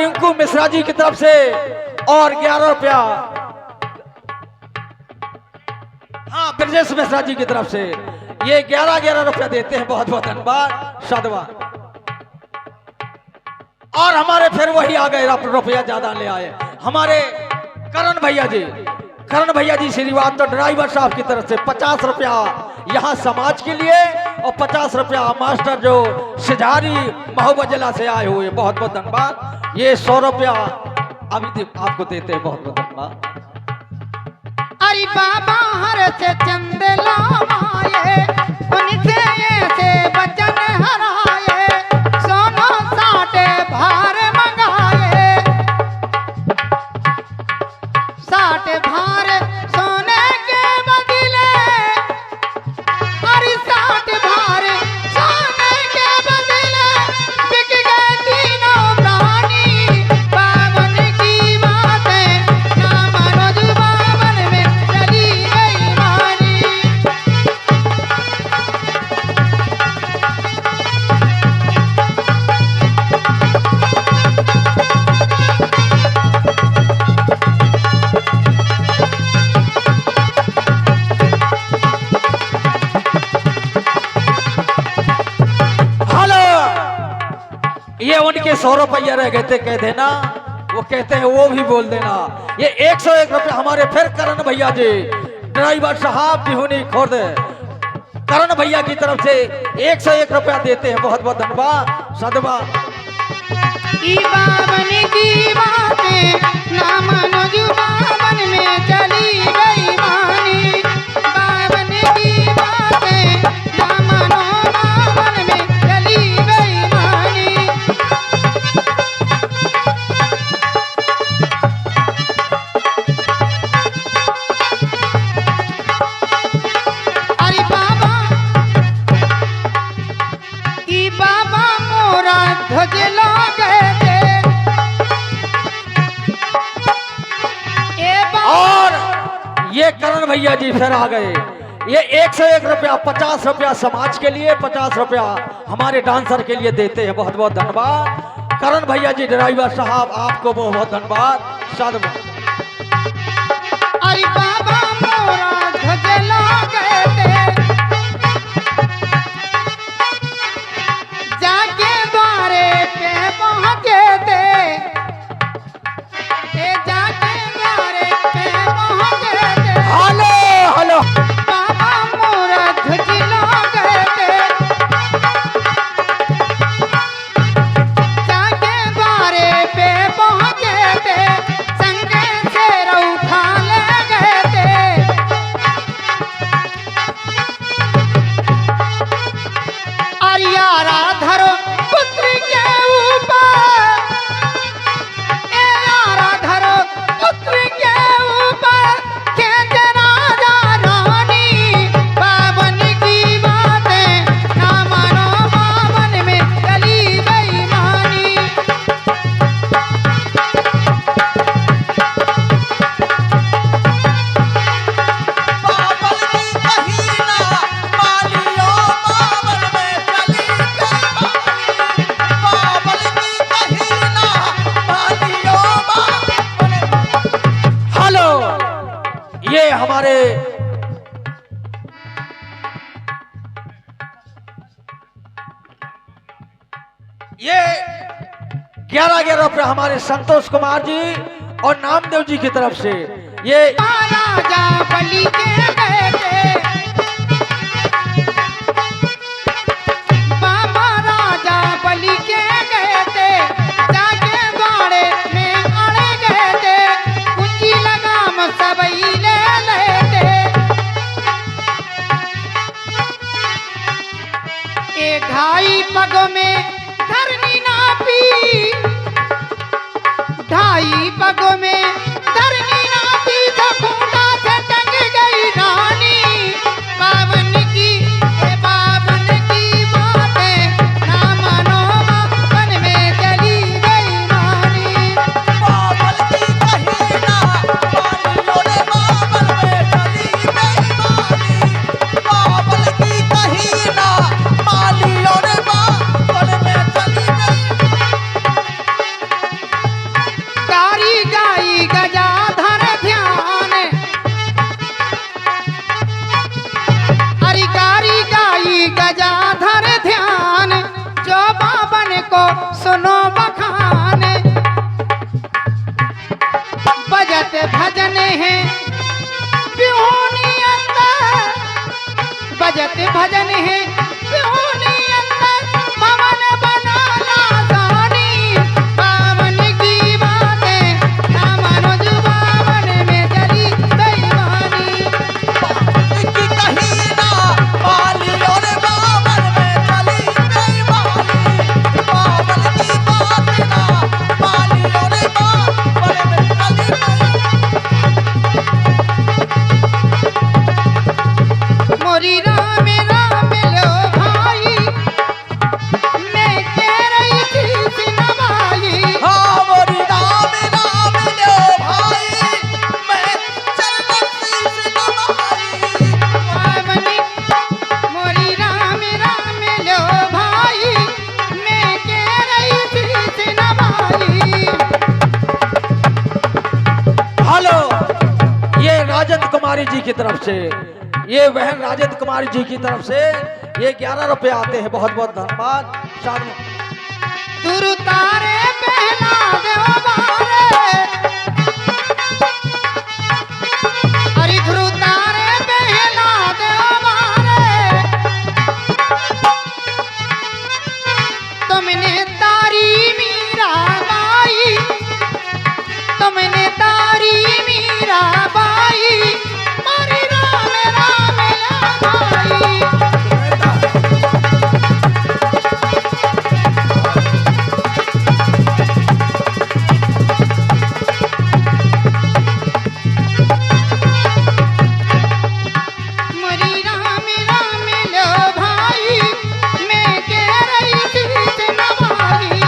रिंकू मिश्रा जी की तरफ से और 11 रुपया हाँ ब्रजेश मिश्रा जी की तरफ से ये 11 रुपया देते हैं। बहुत बहुत धन्यवाद साधुवाद। और हमारे फिर वही आ गए रुपया ज्यादा ले आए हमारे करण भैया जी। करण भैया जी श्रीवास्तव ड्राइवर साहब की तरफ से 50 रुपया यहाँ समाज के लिए और 50 रुपया मास्टर जो सिजारी महोबजला से आए हुए। बहुत बहुत धन्यवाद। ये 100 रुपया अभी आपको देते हैं। बहुत बहुत धन्यवाद। अरे बाबा हर से चंद लाए उनसे ऐसे बचन हराए सोनो साटे भार मंगाए साटे भार सोने के बदले अरे साटे भार सोने के बदले बिक गए तीनों प्राणी। बावन की बातें ना मानो जो बावन में चली गई मानी। ये उनके 100 रुपया रह गए थे कह देना। वो कहते हैं वो भी बोल देना। ये 101 रुपया हमारे फिर करण भैया जी ड्राइवर साहब बिहुनी खोद करण भैया की तरफ से 101 रुपया देते हैं। बहुत बहुत धन्यवाद सदवा। बावन की बातें ना मानो जो बावन में चली गई मानी। बावन की बातें ना मानो बावन में चली गई मानी। अरे बाबा की बाबा मोरा ध्वज लागे और ये करण भैया जी फिर आ गए। ये 101 रुपया 50 रुपया समाज के लिए 50 रुपया हमारे डांसर के लिए देते हैं। बहुत बहुत धन्यवाद करण भैया जी ड्राइवर साहब आपको बहुत बहुत धन्यवाद साधुवाद। अरे बाबा मोरा ध्वज लागे जाके द्वारे पे पहुंचे थे जाके द्वारे पे पहुंचे थे। हेलो हेलो बाबा मोरा ध्वज लागे जाके द्वारे पे पहुंचे थे संगे से उठा ले गए थे। अरियारा धरो पुत्र के ऊपर यारा धरो पुत्र के ऊपर खेत राजा रानी। बावन की बातें ना मानो बावन में चली गई मानी। हेलो ये हमारे ये 11 रुपया हमारे संतोष कुमार जी और नामदेव जी की तरफ से ये राजा बलि के गए थे बाबा राजा बलि के गए थे जाके द्वारे में अड़े गए थे कुंजी लगाम सबई ले लेते। ए ढाई पग में धरनी नापी ढाई पग में धरनी नापी तो खूंटा से टंग गई रानी। बावन की बातें ना मानो बावन में चली गई रानी। बाबल की कही ना मालियों ने बाबल में चली गई मानी। बाबल की कही ना मालियों ने बाबल में चली गई। बजत भजन है बिहुनी अंदर पवन बनाना जानी बावन की बातें ना मानो जो बावन में चली बेईमानी की कहीं ना पाली और बावन में चली बेईमानी बावन की बात ना पाली और बावन में चली मोरी राम राम लो भाई मैं कह रही थी सिनवाई हाँ मोरी राम राम लो भाई मैं चरणन शीश नवाई पावनी मोरी राम राम लो भाई मैं कह रही थी सिनवाई हेलो, ये राजेंद्र कुमारी जी की तरफ से, ये बहन राजेंद्र कुमारी जी की तरफ से ये 11 रुपए आते हैं। बहुत बहुत धन्यवाद। शादी तुरु तारे पहना दो बारे अरे ध्रुव तारे पहना दो बारे तुमने तारी मीरा बाई तुमने तारी मीरा बाई मोरी राम राम ला बाई मोरी राम राम लो भाई मैं कह रही थी सिनवाई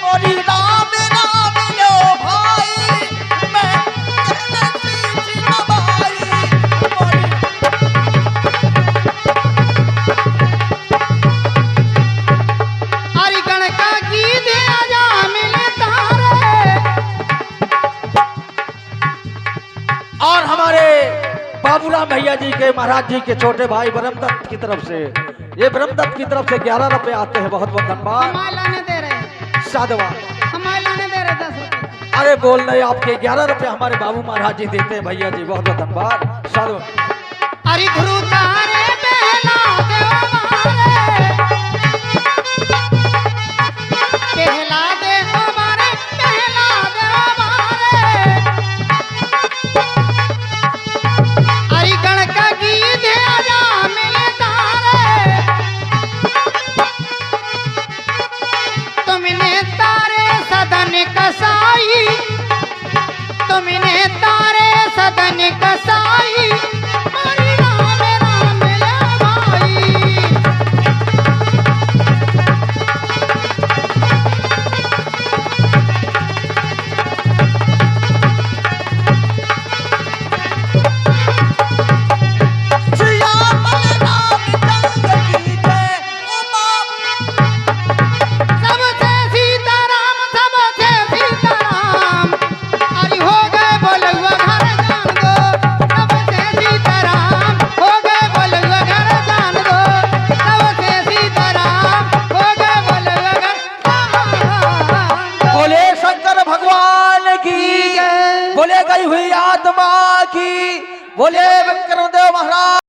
मोरी राम राम लो भाई मैं चरणन शीश नवाई मोरी अरे गणका की दे आजा मिले तारे और हमारे बाबूराम भैया जी के महाराज जी के छोटे भाई ब्रह्मदत्त की तरफ से, ये ब्रह्मदत्त की तरफ से 11 रुपए आते हैं। बहुत बहुत धन्यवाद। हमारे लाने दे रहे साधुवाद। हमारे लाने दे रहे 10 रुपए अरे बोल रहे आपके 11 रुपए हमारे बाबू महाराज जी देते हैं भैया जी। बहुत बहुत धन्यवाद। साधुवाद। अरे ध्रुव तारे पहना दो बारे पहला दे हमारे पहला दे हमारे अरे गणका की दे आजा मिले तारे तुमने तारे सदन कसाई तुमने तारे सदन कसाई मोरी राम राम ला भाई सिया बलराम चंद्र की जय उमा सबसे सीताराम अरे हो गए बोलुआ घर जान दो सबसे सीताराम हो गए बोलुआ घर जान दो सबसे सीताराम हो गए बोलुआ घर जान दो बोले शंकर भगवान की, बोले गई हुई आत्मा की, बोले विक्रमदेव महाराज।